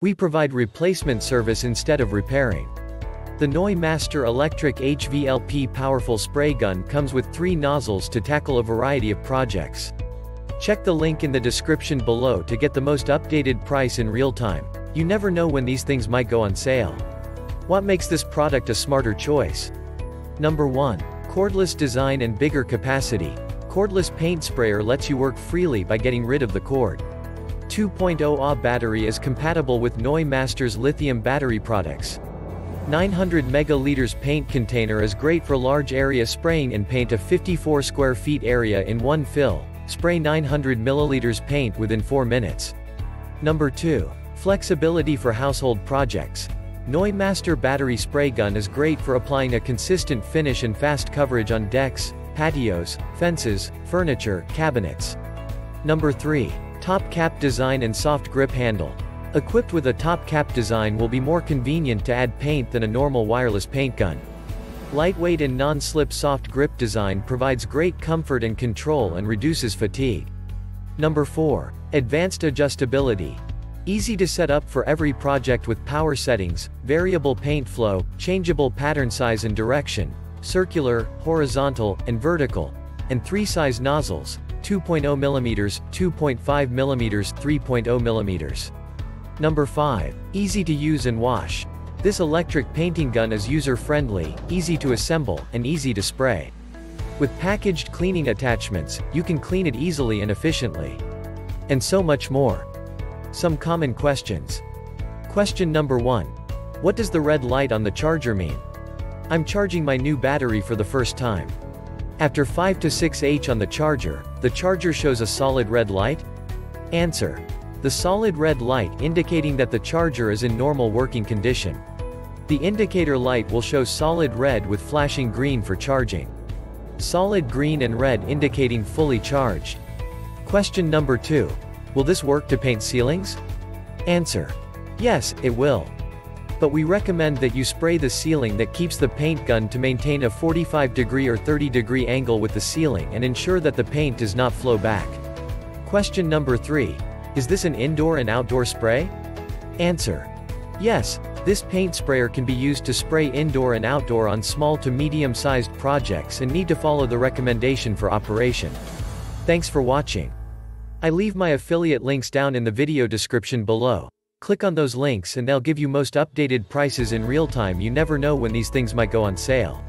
We provide replacement service instead of repairing. The Neu Master electric HVLP powerful spray gun comes with 3 nozzles to tackle a variety of projects. Check the link in the description below to get the most updated price in real time. You never know when these things might go on sale. What makes this product a smarter choice? Number 1. Cordless design and bigger capacity. Cordless paint sprayer lets you work freely by getting rid of the cord. 2.0 Ah battery is compatible with Neu Master's lithium battery products. 900 megaliters paint container is great for large area spraying and paint a 54 square feet area in one fill. Spray 900 milliliters paint within 4 minutes. Number 2. Flexibility for household projects. Neu Master battery spray gun is great for applying a consistent finish and fast coverage on decks, patios, fences, furniture, cabinets. Number 3. Top cap design and soft grip handle. Equipped with a top cap design will be more convenient to add paint than a normal wireless paint gun. Lightweight and non-slip soft grip design provides great comfort and control and reduces fatigue. Number 4. Advanced adjustability. Easy to set up for every project with power settings, variable paint flow, changeable pattern size and direction, circular, horizontal, and vertical, and 3 size nozzles, 2.0 mm, 2.5 mm, 3.0 mm. Number 5. Easy to use and wash. This electric painting gun is user-friendly, easy to assemble, and easy to spray. With packaged cleaning attachments, you can clean it easily and efficiently. And so much more. Some common questions. Question number 1. What does the red light on the charger mean? I'm charging my new battery for the first time. After 5 to 6H on the charger shows a solid red light? Answer. The solid red light indicating that the charger is in normal working condition. The indicator light will show solid red with flashing green for charging. Solid green and red indicating fully charged. Question number 2. Will this work to paint ceilings? Answer. Yes, it will. But we recommend that you spray the ceiling that keeps the paint gun to maintain a 45-degree or 30-degree angle with the ceiling and ensure that the paint does not flow back. Question number 3. Is this an indoor and outdoor spray? Answer. Yes, this paint sprayer can be used to spray indoor and outdoor on small to medium-sized projects and need to follow the recommendation for operation. Thanks for watching. I leave my affiliate links down in the video description below. Click on those links and they'll give you most updated prices in real time. You never know when these things might go on sale.